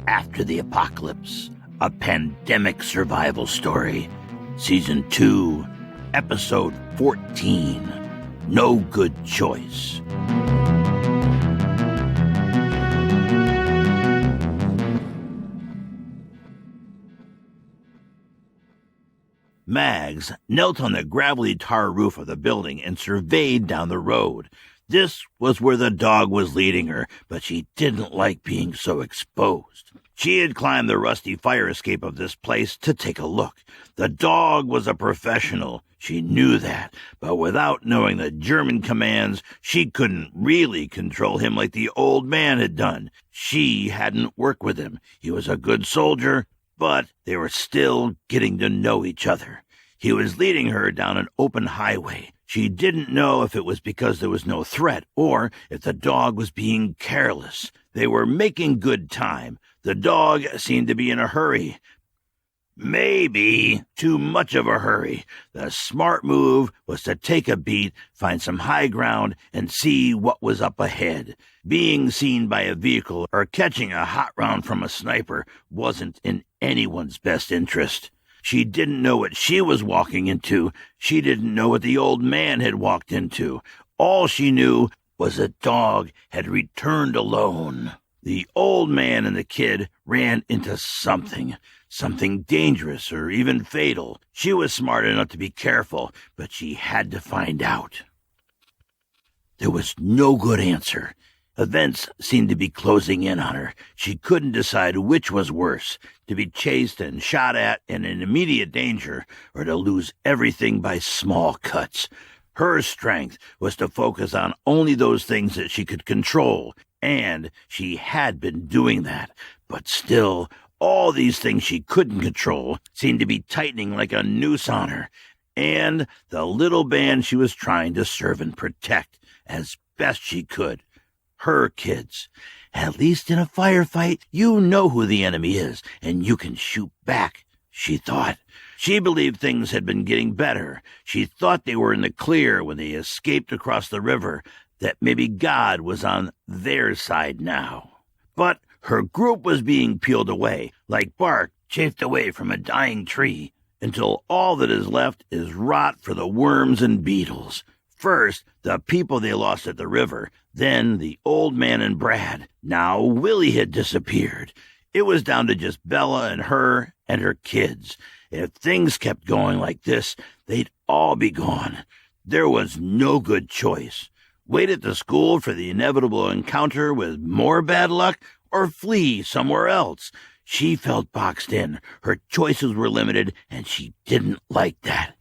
After the Apocalypse, a pandemic survival story. Season 2, Episode 14, No Good Choice. Mags knelt on the gravelly tar roof of the building and surveyed down the road. This was where the dog was leading her, but she didn't like being so exposed. She had climbed the rusty fire escape of this place to take a look. The dog was a professional. She knew that, but without knowing the German commands, she couldn't really control him like the old man had done. She hadn't worked with him. He was a good soldier, but they were still getting to know each other. He was leading her down an open highway. She didn't know if it was because there was no threat or if the dog was being careless. They were making good time. The dog seemed to be in a hurry. Maybe too much of a hurry. The smart move was to take a beat, find some high ground, and see what was up ahead. Being seen by a vehicle or catching a hot round from a sniper wasn't in anyone's best interest. She didn't know what she was walking into. She didn't know what the old man had walked into. All she knew was the dog had returned alone. The old man and the kid ran into something dangerous or even fatal. She was smart enough to be careful, but she had to find out. There was no good answer. Events seemed to be closing in on her. She couldn't decide which was worse, to be chased and shot at and in immediate danger, or to lose everything by small cuts. Her strength was to focus on only those things that she could control, and she had been doing that. But still, all these things she couldn't control seemed to be tightening like a noose on her, and the little band she was trying to serve and protect as best she could. Her kids. At least in a firefight, you know who the enemy is, and you can shoot back, she thought. She believed things had been getting better. She thought they were in the clear when they escaped across the river, that maybe God was on their side now. But her group was being peeled away, like bark chafed away from a dying tree, until all that is left is rot for the worms and beetles. First, the people they lost at the river, then the old man and Brad. Now Willie had disappeared. It was down to just Bella and her kids. If things kept going like this, they'd all be gone. There was no good choice. Wait at the school for the inevitable encounter with more bad luck, or flee somewhere else. She felt boxed in. Her choices were limited, and she didn't like that.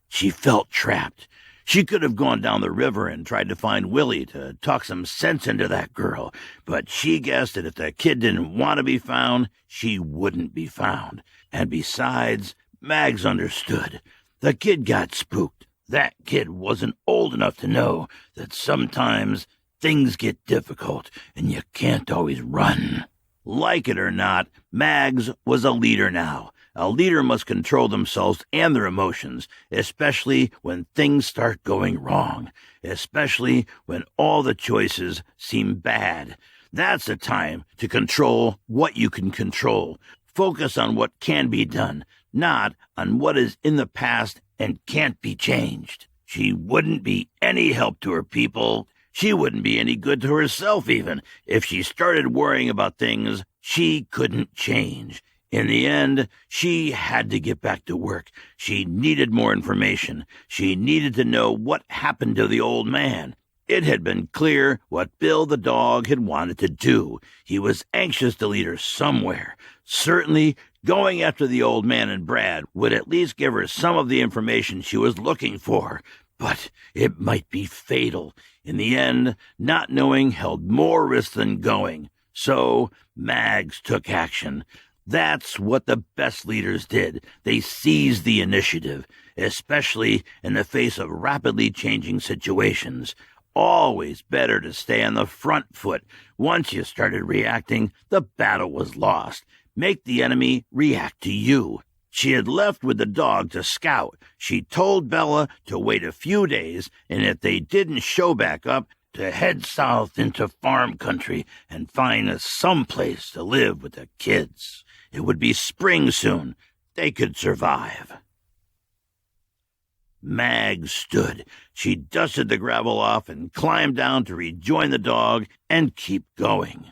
She felt trapped. She could have gone down the river and tried to find Willie to talk some sense into that girl, but she guessed that if the kid didn't want to be found, she wouldn't be found. And besides, Mags understood. The kid got spooked. That kid wasn't old enough to know that sometimes things get difficult and you can't always run. Like it or not, Mags was a leader now. A leader must control themselves and their emotions, especially when things start going wrong, especially when all the choices seem bad. That's the time to control what you can control. Focus on what can be done, not on what is in the past and can't be changed. She wouldn't be any help to her people. She wouldn't be any good to herself even if she started worrying about things she couldn't change. In the end, she had to get back to work. She needed more information. She needed to know what happened to the old man. It had been clear what Bill the dog had wanted to do. He was anxious to lead her somewhere. Certainly, going after the old man and Brad would at least give her some of the information she was looking for. But it might be fatal. In the end, not knowing held more risk than going. So, Mags took action. That's what the best leaders did. They seized the initiative, especially in the face of rapidly changing situations. Always better to stay on the front foot. Once you started reacting, the battle was lost. Make the enemy react to you. She had left with the dog to scout. She told Bella to wait a few days, and if they didn't show back up, to head south into farm country and find some place to live with the kids. It would be spring soon. They could survive. Mag stood. She dusted the gravel off and climbed down to rejoin the dog and keep going.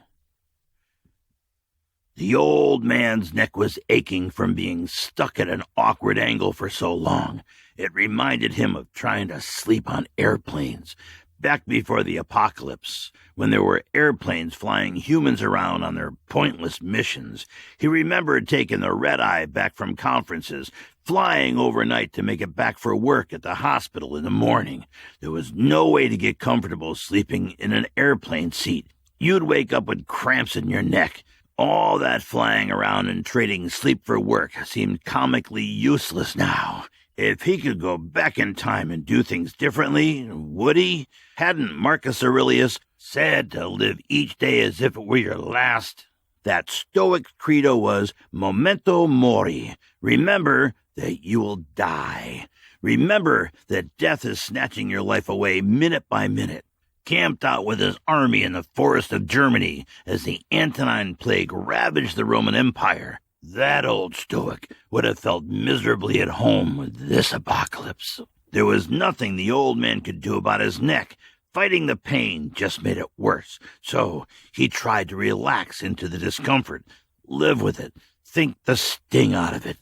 The old man's neck was aching from being stuck at an awkward angle for so long. It reminded him of trying to sleep on airplanes back before the apocalypse, when there were airplanes flying humans around on their pointless missions. He remembered taking the red-eye back from conferences, flying overnight to make it back for work at the hospital in the morning. There was no way to get comfortable sleeping in an airplane seat. You'd wake up with cramps in your neck. All that flying around and trading sleep for work seemed comically useless now. If he could go back in time and do things differently, would he? Hadn't Marcus Aurelius said to live each day as if it were your last? That Stoic credo was memento mori. Remember that you will die. Remember that death is snatching your life away minute by minute. Camped out with his army in the forest of Germany as the Antonine Plague ravaged the Roman Empire. That old Stoic would have felt miserably at home with this apocalypse. There was nothing the old man could do about his neck. Fighting the pain just made it worse. So he tried to relax into the discomfort, live with it, think the sting out of it.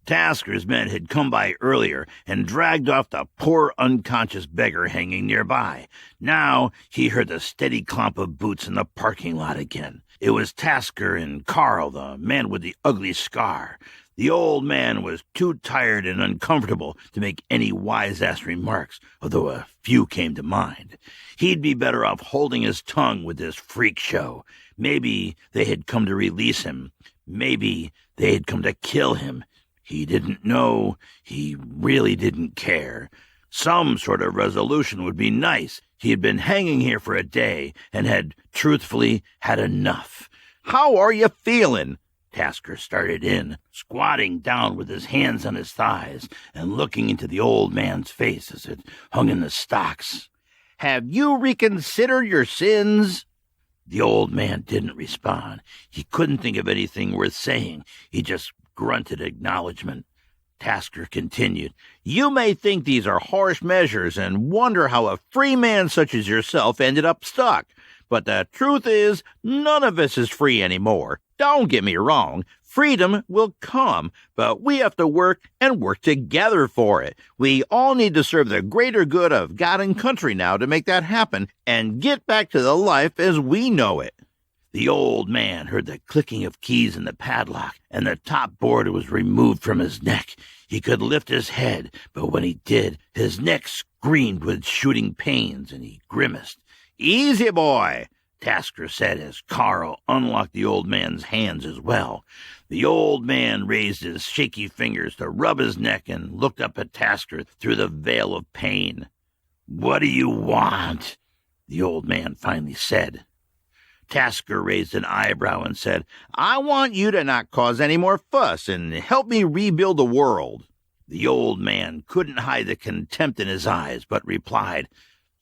Tasker's men had come by earlier and dragged off the poor unconscious beggar hanging nearby. Now he heard the steady clomp of boots in the parking lot again. It was Tasker and Carl, the man with the ugly scar. The old man was too tired and uncomfortable to make any wise-ass remarks, although a few came to mind. He'd be better off holding his tongue with this freak show. Maybe they had come to release him. Maybe they had come to kill him. He didn't know. He really didn't care. Some sort of resolution would be nice. He had been hanging here for a day and had, truthfully, had enough. "How are you feeling?" Tasker started in, squatting down with his hands on his thighs and looking into the old man's face as it hung in the stocks. "Have you reconsidered your sins?" The old man didn't respond. He couldn't think of anything worth saying. He just grunted acknowledgement. Tasker continued, "You may think these are harsh measures and wonder how a free man such as yourself ended up stuck. But the truth is, none of us is free anymore. Don't get me wrong. Freedom will come, but we have to work and work together for it. We all need to serve the greater good of God and country now to make that happen and get back to the life as we know it." The old man heard the clicking of keys in the padlock, and the top board was removed from his neck. He could lift his head, but when he did, his neck screamed with shooting pains, and he grimaced. "Easy, boy," Tasker said as Carl unlocked the old man's hands as well. The old man raised his shaky fingers to rub his neck and looked up at Tasker through the veil of pain. "What do you want?" the old man finally said. Tasker raised an eyebrow and said, "I want you to not cause any more fuss and help me rebuild the world." The old man couldn't hide the contempt in his eyes, but replied,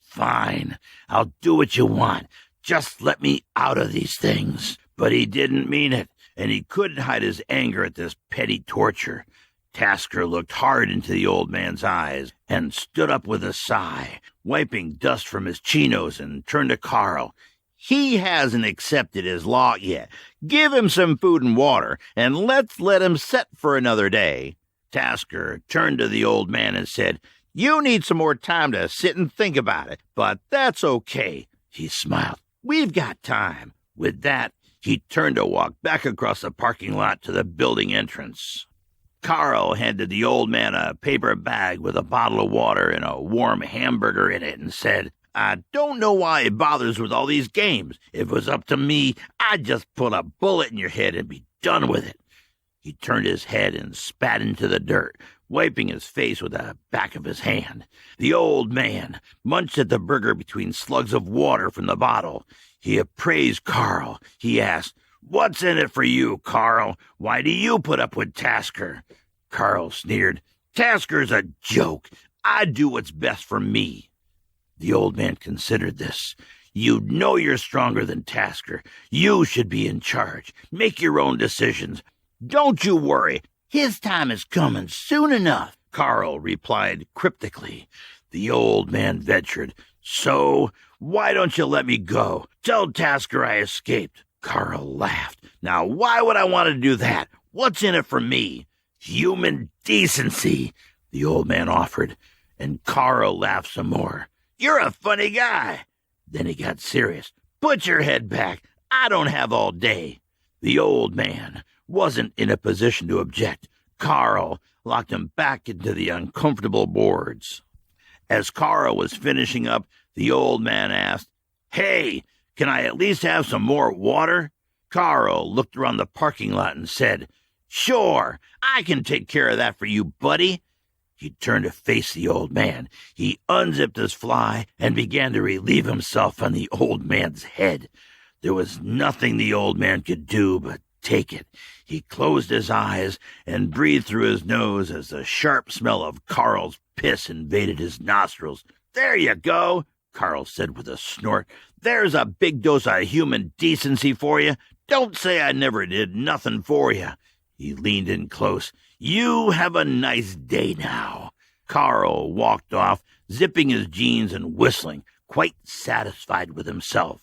"Fine, I'll do what you want. Just let me out of these things." But he didn't mean it, and he couldn't hide his anger at this petty torture. Tasker looked hard into the old man's eyes and stood up with a sigh, wiping dust from his chinos, and turned to Carl. "He hasn't accepted his lot yet. Give him some food and water, and let's let him set for another day." Tasker turned to the old man and said, "You need some more time to sit and think about it, but that's okay." He smiled. "We've got time." With that, he turned to walk back across the parking lot to the building entrance. Carl handed the old man a paper bag with a bottle of water and a warm hamburger in it and said, "I don't know why he bothers with all these games. If it was up to me, I'd just put a bullet in your head and be done with it." He turned his head and spat into the dirt, wiping his face with the back of his hand. The old man munched at the burger between slugs of water from the bottle. He appraised Carl. He asked, "What's in it for you, Carl? Why do you put up with Tasker?" Carl sneered, "Tasker's a joke. I do what's best for me." The old man considered this. You know you're stronger than Tasker. You should be in charge. Make your own decisions. Don't you worry. His time is coming soon enough, Carl replied cryptically. The old man ventured. So, why don't you let me go? Tell Tasker I escaped. Carl laughed. Now, why would I want to do that? What's in it for me? Human decency, the old man offered, and Carl laughed some more. You're a funny guy. Then he got serious. Put your head back. I don't have all day. The old man wasn't in a position to object. Carl locked him back into the uncomfortable boards. As Carl was finishing up, the old man asked, Hey, can I at least have some more water? Carl looked around the parking lot and said, Sure, I can take care of that for you, buddy. He turned to face the old man. He unzipped his fly and began to relieve himself on the old man's head. There was nothing the old man could do but take it. He closed his eyes and breathed through his nose as the sharp smell of Carl's piss invaded his nostrils. There you go, Carl said with a snort. There's a big dose of human decency for you. Don't say I never did nothing for you. He leaned in close. You have a nice day now. Carl walked off, zipping his jeans and whistling, quite satisfied with himself.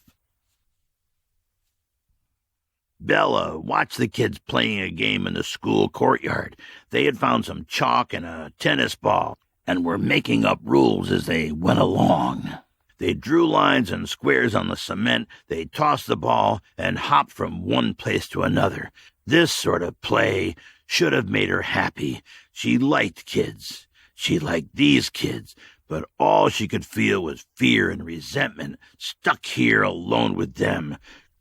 Bella watched the kids playing a game in the school courtyard. They had found some chalk and a tennis ball and were making up rules as they went along. They drew lines and squares on the cement, they tossed the ball, and hopped from one place to another. This sort of play should have made her happy. She liked kids. She liked these kids, but all she could feel was fear and resentment, stuck here alone with them.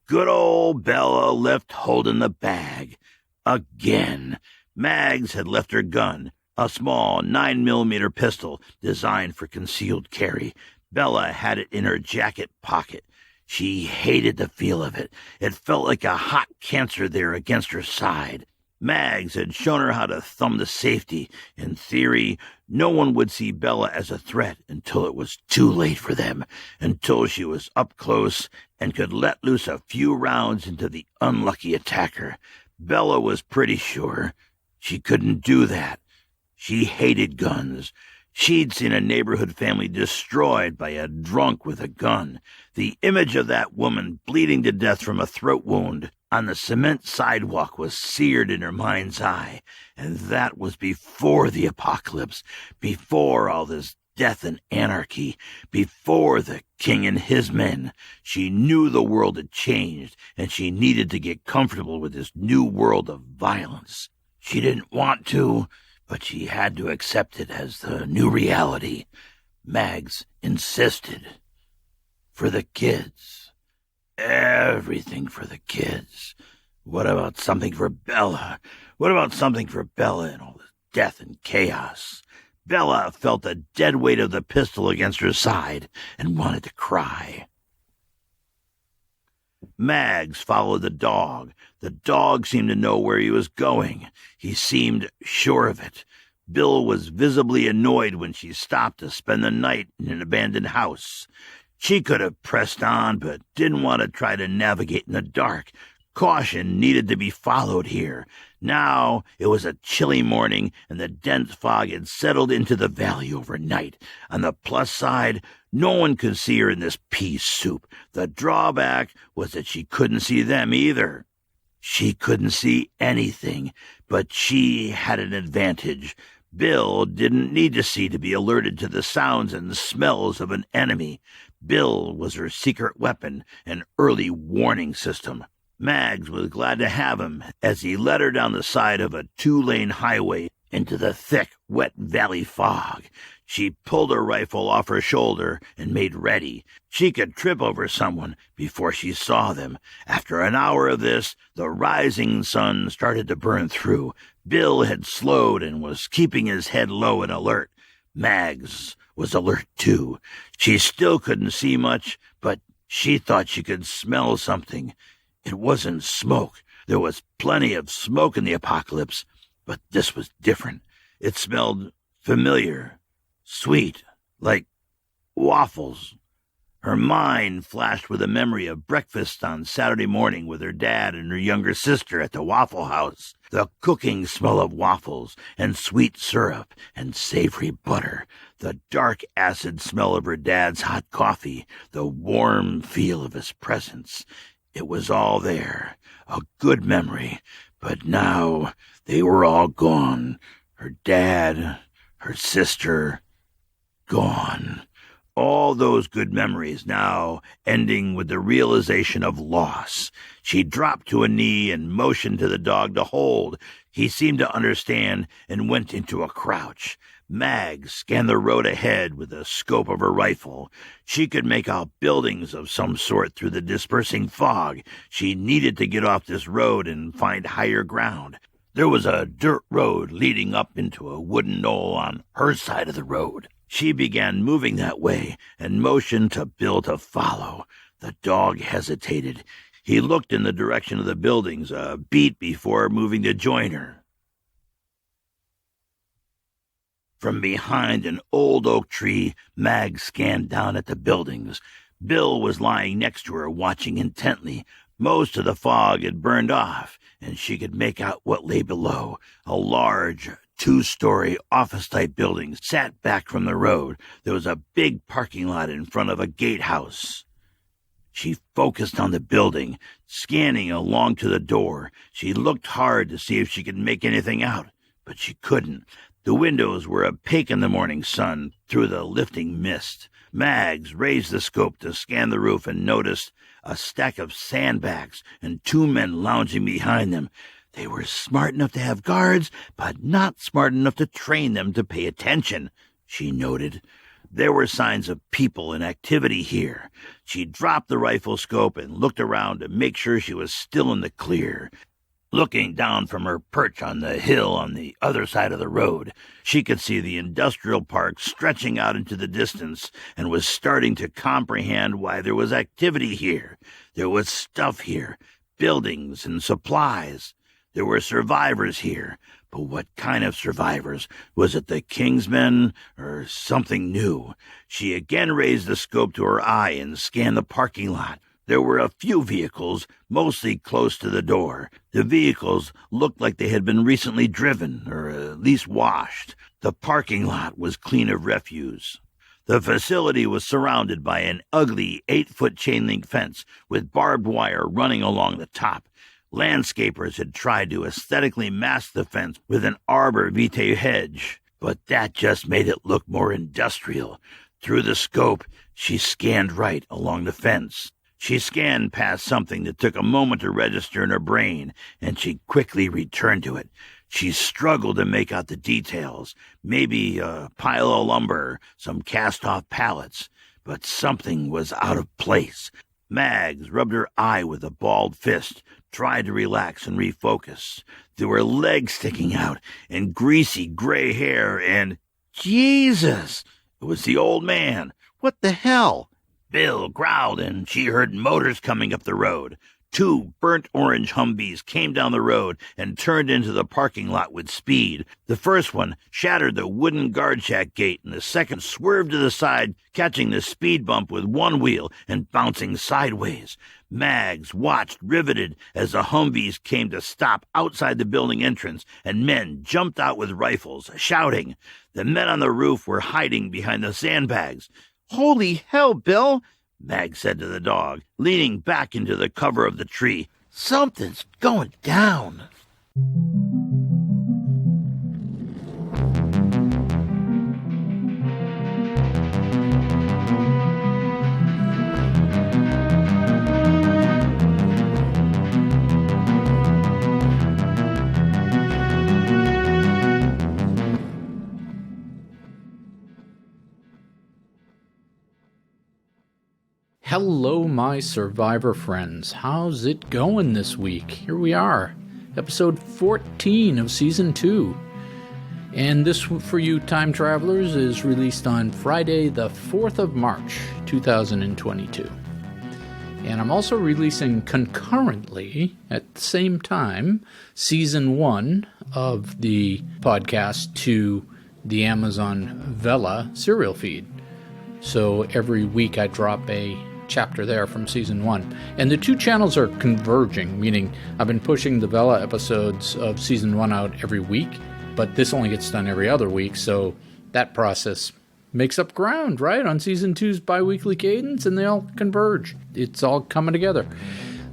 Good old Bella left holding the bag. Again. Mags had left her gun, a small 9mm pistol designed for concealed carry. Bella had it in her jacket pocket. She hated the feel of it. It felt like a hot cancer there against her side. Mags had shown her how to thumb the safety. In theory, no one would see Bella as a threat until it was too late for them, until she was up close and could let loose a few rounds into the unlucky attacker. Bella was pretty sure she couldn't do that. She hated guns. She'd seen a neighborhood family destroyed by a drunk with a gun. The image of that woman bleeding to death from a throat wound on the cement sidewalk was seared in her mind's eye, and that was before the apocalypse, before all this death and anarchy, before the king and his men. She knew the world had changed, and she needed to get comfortable with this new world of violence. She didn't want to, but she had to accept it as the new reality. Mags insisted. For the kids. Everything for the kids. What about something for Bella? What about something for Bella in all this death and chaos? Bella felt the dead weight of the pistol against her side and wanted to cry. Mags followed the dog. The dog seemed to know where he was going. He seemed sure of it. Bill was visibly annoyed when she stopped to spend the night in an abandoned house. She could have pressed on, but didn't want to try to navigate in the dark. Caution needed to be followed here. Now it was a chilly morning, and the dense fog had settled into the valley overnight. On the plus side, no one could see her in this pea soup. The drawback was that she couldn't see them either. She couldn't see anything, but she had an advantage. Bill didn't need to see to be alerted to the sounds and smells of an enemy. Bill was her secret weapon, an early warning system. Mags was glad to have him as he led her down the side of a 2-lane highway into the thick, wet valley fog. She pulled her rifle off her shoulder and made ready. She could trip over someone before she saw them. After an hour of this, the rising sun started to burn through. Bill had slowed and was keeping his head low and alert. Mags was alert too. She still couldn't see much, but she thought she could smell something. It wasn't smoke. There was plenty of smoke in the apocalypse, but this was different. It smelled familiar, sweet, like Waffles. Her mind flashed with a memory of breakfast on Saturday morning with her dad and her younger sister at the Waffle House. The cooking smell of waffles and sweet syrup and savory butter. The dark acid smell of her dad's hot coffee. The warm feel of his presence. It was all there. A good memory. But now they were all gone. Her dad, her sister, gone. All those good memories now ending with the realization of loss. She dropped to a knee and motioned to the dog to hold. He seemed to understand and went into a crouch. Mag scanned the road ahead with the scope of her rifle. She could make out buildings of some sort through the dispersing fog. She needed to get off this road and find higher ground. There was a dirt road leading up into a wooden knoll on her side of the road. She began moving that way and motioned to Bill to follow. The dog hesitated. He looked in the direction of the buildings a beat before moving to join her. From behind an old oak tree, Mag scanned down at the buildings. Bill was lying next to her, watching intently. Most of the fog had burned off, and she could make out what lay below. A large, two-story office-type building sat back from the road. There was a big parking lot in front of a gatehouse. She focused on the building, scanning along to the door. She looked hard to see if she could make anything out, but she couldn't. The windows were opaque in the morning sun through the lifting mist. Mags raised the scope to scan the roof and noticed a stack of sandbags and two men lounging behind them. They were smart enough to have guards, but not smart enough to train them to pay attention, she noted. There were signs of people and activity here. She dropped the rifle scope and looked around to make sure she was still in the clear. Looking down from her perch on the hill on the other side of the road, she could see the industrial park stretching out into the distance and was starting to comprehend why there was activity here. There was stuff here, buildings and supplies. There were survivors here, but what kind of survivors? Was it the Kingsmen or something new? She again raised the scope to her eye and scanned the parking lot. There were a few vehicles, mostly close to the door. The vehicles looked like they had been recently driven, or at least washed. The parking lot was clean of refuse. The facility was surrounded by an ugly 8-foot chain-link fence with barbed wire running along the top. Landscapers had tried to aesthetically mask the fence with an arbor vitae hedge, but that just made it look more industrial. Through the scope, she scanned right along the fence. She scanned past something that took a moment to register in her brain, and she quickly returned to it. She struggled to make out the details. Maybe a pile of lumber, some cast-off pallets, but something was out of place. Mags rubbed her eye with a balled fist, tried to relax and refocus. There were legs sticking out, and greasy gray hair, and... Jesus! It was the old man. What the hell? Bill growled, and she heard motors coming up the road. 2 burnt orange Humvees came down the road and turned into the parking lot with speed. The first one shattered the wooden guard shack gate, and the second swerved to the side, catching the speed bump with one wheel and bouncing sideways. Mags watched, riveted, as the Humvees came to stop outside the building entrance, and men jumped out with rifles, shouting. The men on the roof were hiding behind the sandbags. "Holy hell, Bill," Mag said to the dog, leaning back into the cover of the tree. "Something's going down." Hello, my survivor friends. How's it going this week? Here we are, episode 14 of season 2. And this, for you time travelers, is released on Friday, the 4th of March, 2022. And I'm also releasing concurrently, at the same time, season 1 of the podcast to the Amazon Vela serial feed. So every week I drop a chapter there from season 1. And the two channels are converging, meaning I've been pushing the Vela episodes of season 1 out every week, but this only gets done every other week, so that process makes up ground, right, on season 2's bi-weekly cadence, and they all converge. It's all coming together.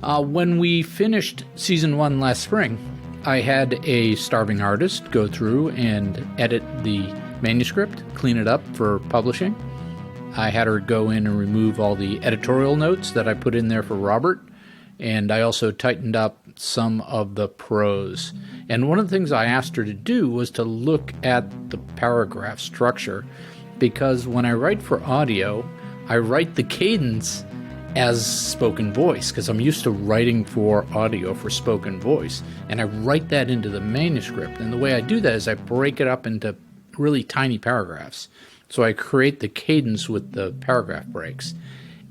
When we finished season 1 last spring, I had a starving artist go through and edit the manuscript, clean it up for publishing. I had her go in and remove all the editorial notes that I put in there for Robert, and I also tightened up some of the prose. And one of the things I asked her to do was to look at the paragraph structure, because when I write for audio, I write the cadence as spoken voice, because I'm used to writing for audio for spoken voice, and I write that into the manuscript. And the way I do that is I break it up into really tiny paragraphs. So I create the cadence with the paragraph breaks,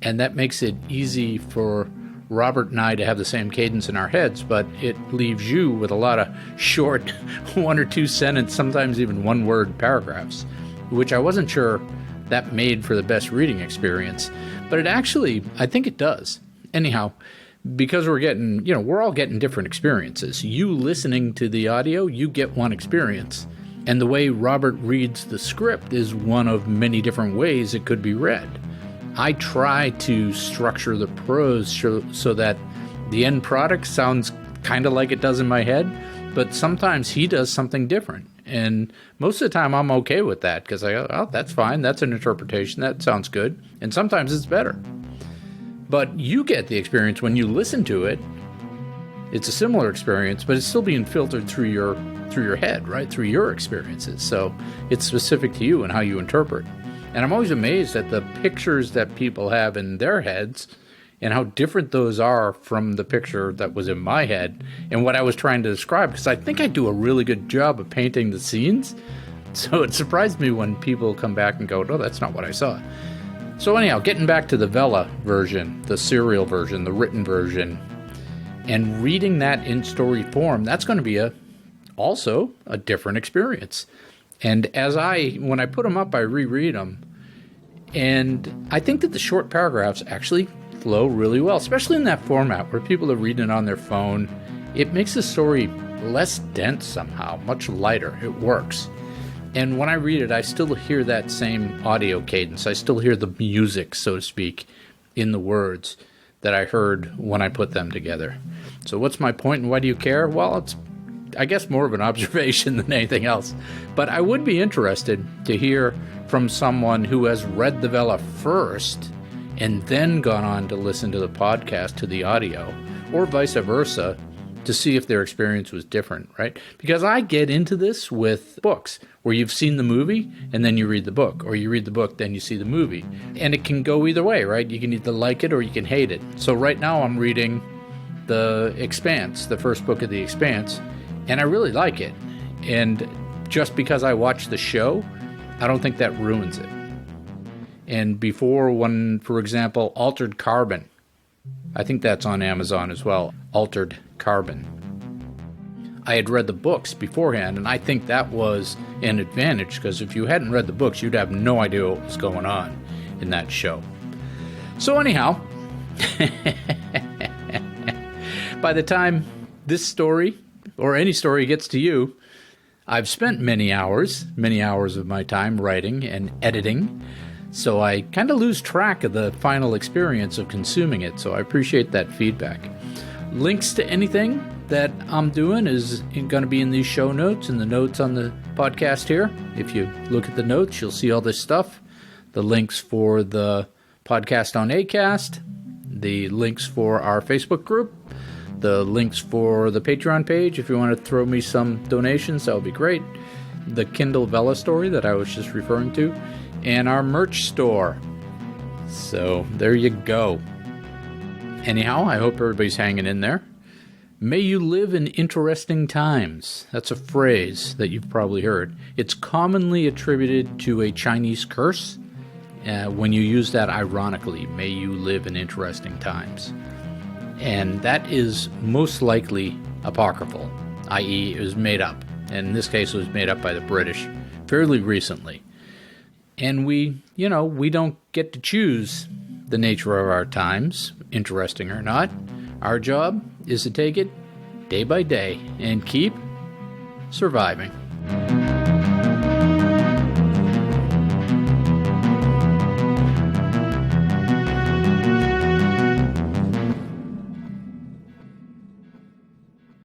and that makes it easy for Robert and I to have the same cadence in our heads, but it leaves you with a lot of short 1 or 2 sentence, sometimes even 1-word paragraphs, which I wasn't sure that made for the best reading experience, but it actually, I think it does. Anyhow, because we're all getting different experiences. You listening to the audio, you get one experience. And the way Robert reads the script is one of many different ways it could be read. I try to structure the prose so that the end product sounds kind of like it does in my head, but sometimes he does something different. And most of the time I'm okay with that, because I go, oh, that's fine, that's an interpretation, that sounds good. And sometimes it's better. But you get the experience when you listen to it. It's a similar experience, but it's still being filtered through your head, right? Through your experiences. So it's specific to you and how you interpret. And I'm always amazed at the pictures that people have in their heads and how different those are from the picture that was in my head and what I was trying to describe, because I think I do a really good job of painting the scenes. So it surprised me when people come back and go, no, that's not what I saw. So anyhow, getting back to the Vela version, the serial version, the written version, and reading that in story form, that's going to be also a different experience. And when I put them up, I reread them. And I think that the short paragraphs actually flow really well, especially in that format where people are reading it on their phone. It makes the story less dense somehow, much lighter. It works. And when I read it, I still hear that same audio cadence. I still hear the music, so to speak, in the words that I heard when I put them together. So what's my point and why do you care? Well, it's, I guess, more of an observation than anything else. But I would be interested to hear from someone who has read the Vela first and then gone on to listen to the podcast, to the audio, or vice versa, to see if their experience was different, right? Because I get into this with books where you've seen the movie and then you read the book, or you read the book, then you see the movie. And it can go either way, right? You can either like it or you can hate it. So right now I'm reading The Expanse, the first book of The Expanse, and I really like it. And just because I watched the show, I don't think that ruins it. And before, when, for example, Altered Carbon, I think that's on Amazon as well, Altered Carbon. I had read the books beforehand, and I think that was an advantage, because if you hadn't read the books, you'd have no idea what was going on in that show. So anyhow, by the time this story, or any story, gets to you, I've spent many hours of my time writing and editing, so I kind of lose track of the final experience of consuming it, so I appreciate that feedback. Links to anything that I'm doing is going to be in these show notes and the notes on the podcast here. If you look at the notes, you'll see all this stuff. The links for the podcast on Acast, the links for our Facebook group, the links for the Patreon page. If you want to throw me some donations, that would be great. The Kindle Vela story that I was just referring to, and our merch store. So there you go. Anyhow, I hope everybody's hanging in there. May you live in interesting times. That's a phrase that you've probably heard. It's commonly attributed to a Chinese curse. When you use that ironically, may you live in interesting times. And that is most likely apocryphal, i.e. it was made up. And in this case, it was made up by the British fairly recently. And we don't get to choose the nature of our times, interesting or not. Our job is to take it day by day and keep surviving.